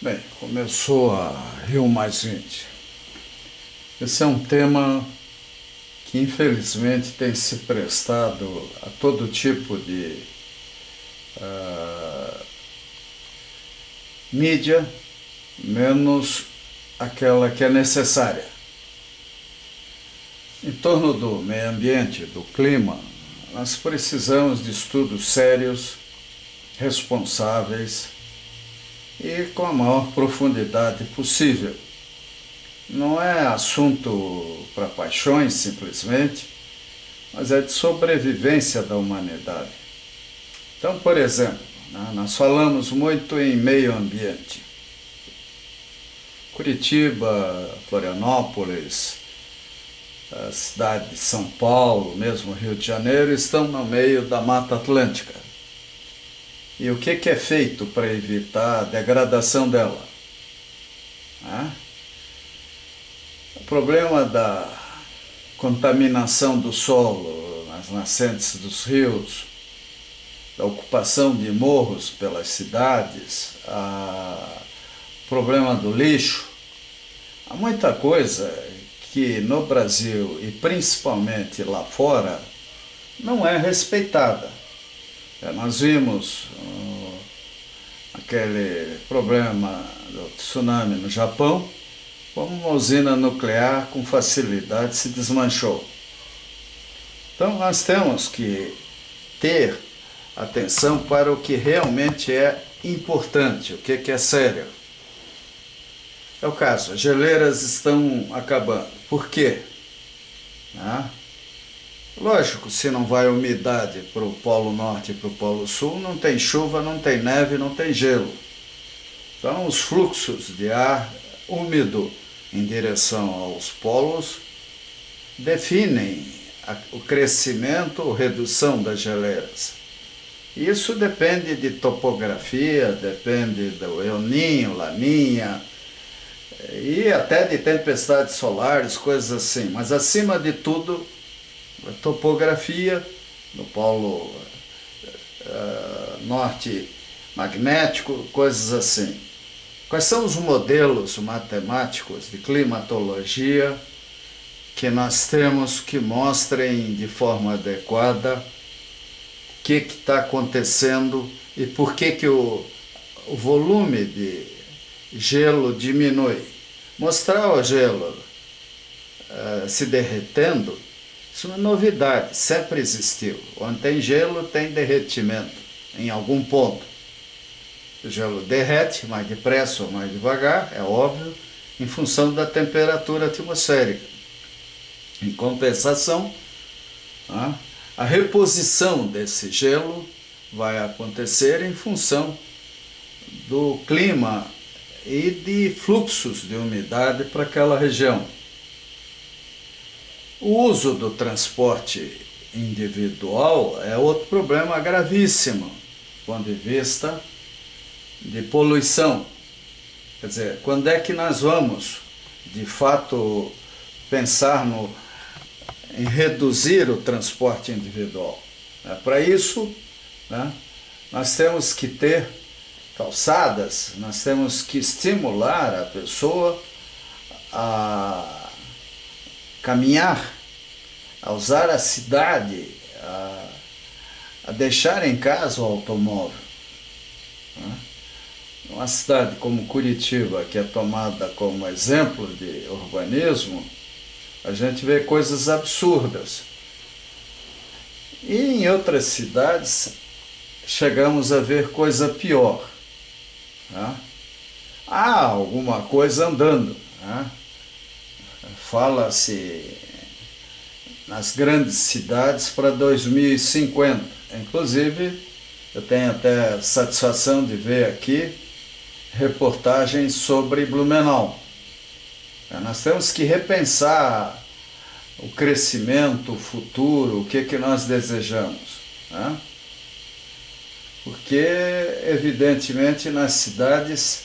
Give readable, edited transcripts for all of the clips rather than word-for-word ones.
Bem, começou a Rio+20. Esse é um tema que infelizmente tem se prestado a todo tipo de mídia, menos aquela que é necessária. Em torno do meio ambiente, do clima, nós precisamos de estudos sérios, responsáveis e com a maior profundidade possível. Não é assunto para paixões, simplesmente, mas é de sobrevivência da humanidade. Então, por exemplo, nós falamos muito em meio ambiente. Curitiba, Florianópolis, a cidade de São Paulo, mesmo Rio de Janeiro, estão no meio da Mata Atlântica. E o que é feito para evitar a degradação dela? O problema da contaminação do solo nas nascentes dos rios, da ocupação de morros pelas cidades, o problema do lixo. Há muita coisa que no Brasil e principalmente lá fora não é respeitada. Nós vimos aquele problema do tsunami no Japão, como uma usina nuclear com facilidade se desmanchou. Então nós temos que ter atenção para o que realmente é importante, o que é sério. É o caso, as geleiras estão acabando. Por quê? Lógico, se não vai umidade para o Polo Norte e para o Polo Sul, não tem chuva, não tem neve, não tem gelo. Então os fluxos de ar úmido em direção aos polos definem o crescimento ou redução das geleiras. Isso depende de topografia, depende do El Niño, Laninha, e até de tempestades solares, coisas assim. Mas acima de tudo, a topografia no polo norte magnético, coisas assim. Quais são os modelos matemáticos de climatologia que nós temos que mostrem de forma adequada o que está acontecendo e por que o volume de gelo diminui? Mostrar o gelo se derretendo, isso não é novidade, sempre existiu. Onde tem gelo, tem derretimento em algum ponto. O gelo derrete mais depressa ou mais devagar, é óbvio, em função da temperatura atmosférica. Em compensação, a reposição desse gelo vai acontecer em função do clima e de fluxos de umidade para aquela região. O uso do transporte individual é outro problema gravíssimo, do ponto de vista de poluição. Quer dizer, quando é que nós vamos, de fato, pensar em reduzir o transporte individual? Para isso, nós temos que ter calçadas, nós temos que estimular a pessoa a caminhar, a usar a cidade, a deixar em casa o automóvel. Uma cidade como Curitiba, que é tomada como exemplo de urbanismo, a gente vê coisas absurdas. E em outras cidades chegamos a ver coisa pior. Há alguma coisa andando. Fala-se nas grandes cidades para 2050. Inclusive, eu tenho até satisfação de ver aqui reportagens sobre Blumenau. Nós temos que repensar o crescimento, o futuro, o que nós desejamos. Porque, evidentemente, nas cidades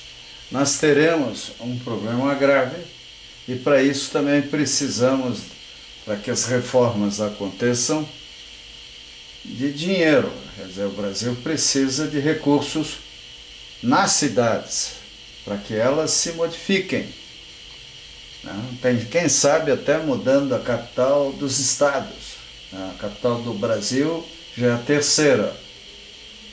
nós teremos um problema grave e para isso também precisamos, para que as reformas aconteçam, de dinheiro. Quer dizer, o Brasil precisa de recursos nas cidades para que elas se modifiquem, né? Tem, quem sabe até mudando a capital dos estados, né? A capital do Brasil já é a terceira.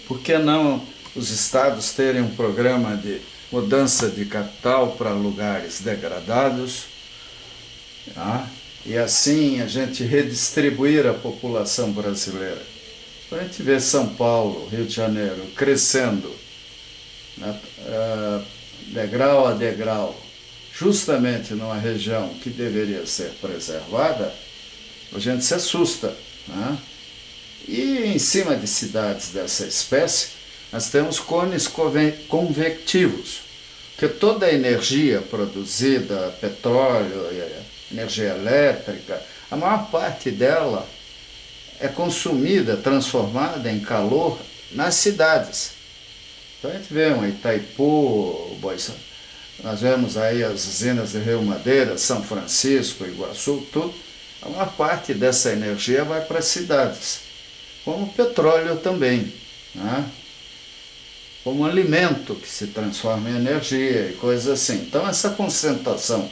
Por que não os estados terem um programa de mudança de capital para lugares degradados, tá? E assim a gente redistribuir a população brasileira. Então a gente vê São Paulo, Rio de Janeiro crescendo, né, degrau a degrau, justamente numa região que deveria ser preservada, a gente se assusta, né? E em cima de cidades dessa espécie, nós temos cones convectivos, que toda a energia produzida, petróleo, energia elétrica, a maior parte dela é consumida, transformada em calor nas cidades. Então a gente vê um Itaipu, nós vemos aí as usinas de Rio Madeira, São Francisco, Iguaçu, tudo. A maior parte dessa energia vai para as cidades, como o petróleo também, né? Como alimento que se transforma em energia e coisas assim. Então essa concentração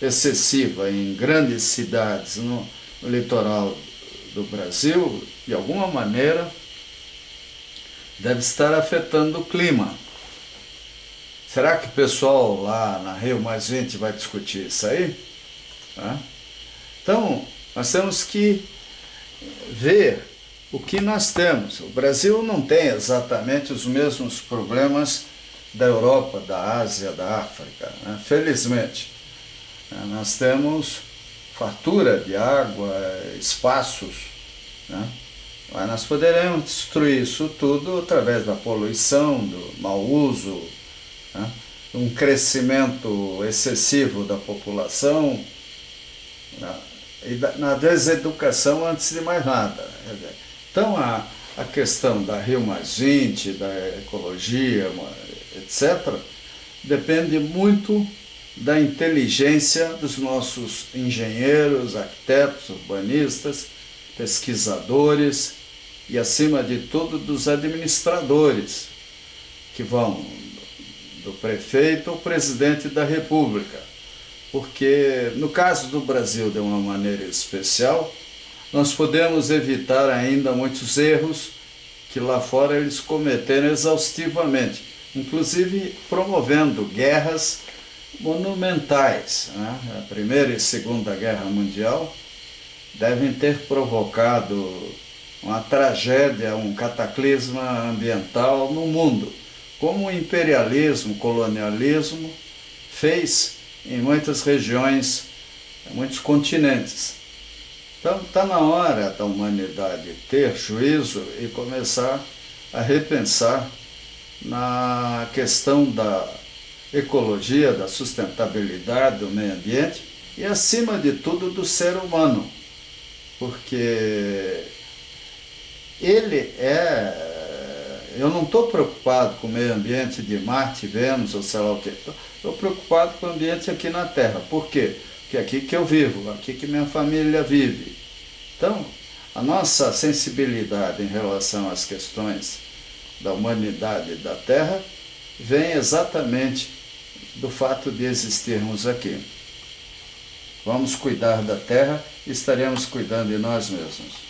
excessiva em grandes cidades no litoral do Brasil, de alguma maneira, deve estar afetando o clima. Será que o pessoal lá na Rio+20 vai discutir isso aí? Tá? Então, nós temos que ver o que nós temos. O Brasil não tem exatamente os mesmos problemas da Europa, da Ásia, da África, né? Felizmente. Nós temos fartura de água, espaços, né? Mas nós poderemos destruir isso tudo através da poluição, do mau uso, né? Um crescimento excessivo da população, né? E na deseducação antes de mais nada. Então a questão da Rio+20, da ecologia, etc., depende muito da inteligência dos nossos engenheiros, arquitetos, urbanistas, pesquisadores e, acima de tudo, dos administradores, que vão do prefeito ao presidente da República. Porque, no caso do Brasil, de uma maneira especial, nós podemos evitar ainda muitos erros que lá fora eles cometeram exaustivamente, inclusive promovendo guerras monumentais, né? A Primeira e Segunda Guerra Mundial devem ter provocado uma tragédia, um cataclisma ambiental no mundo, como o imperialismo, o colonialismo fez em muitas regiões, em muitos continentes. Então está na hora da humanidade ter juízo e começar a repensar na questão da ecologia, da sustentabilidade, do meio ambiente e, acima de tudo, do ser humano, porque ele eu não estou preocupado com o meio ambiente de Marte, Vênus ou sei lá o que. Estou preocupado com o ambiente aqui na Terra. Por quê? Porque é aqui que eu vivo, aqui que minha família vive. Então, a nossa sensibilidade em relação às questões da humanidade e da Terra vem exatamente do fato de existirmos aqui. Vamos cuidar da Terra e estaremos cuidando de nós mesmos.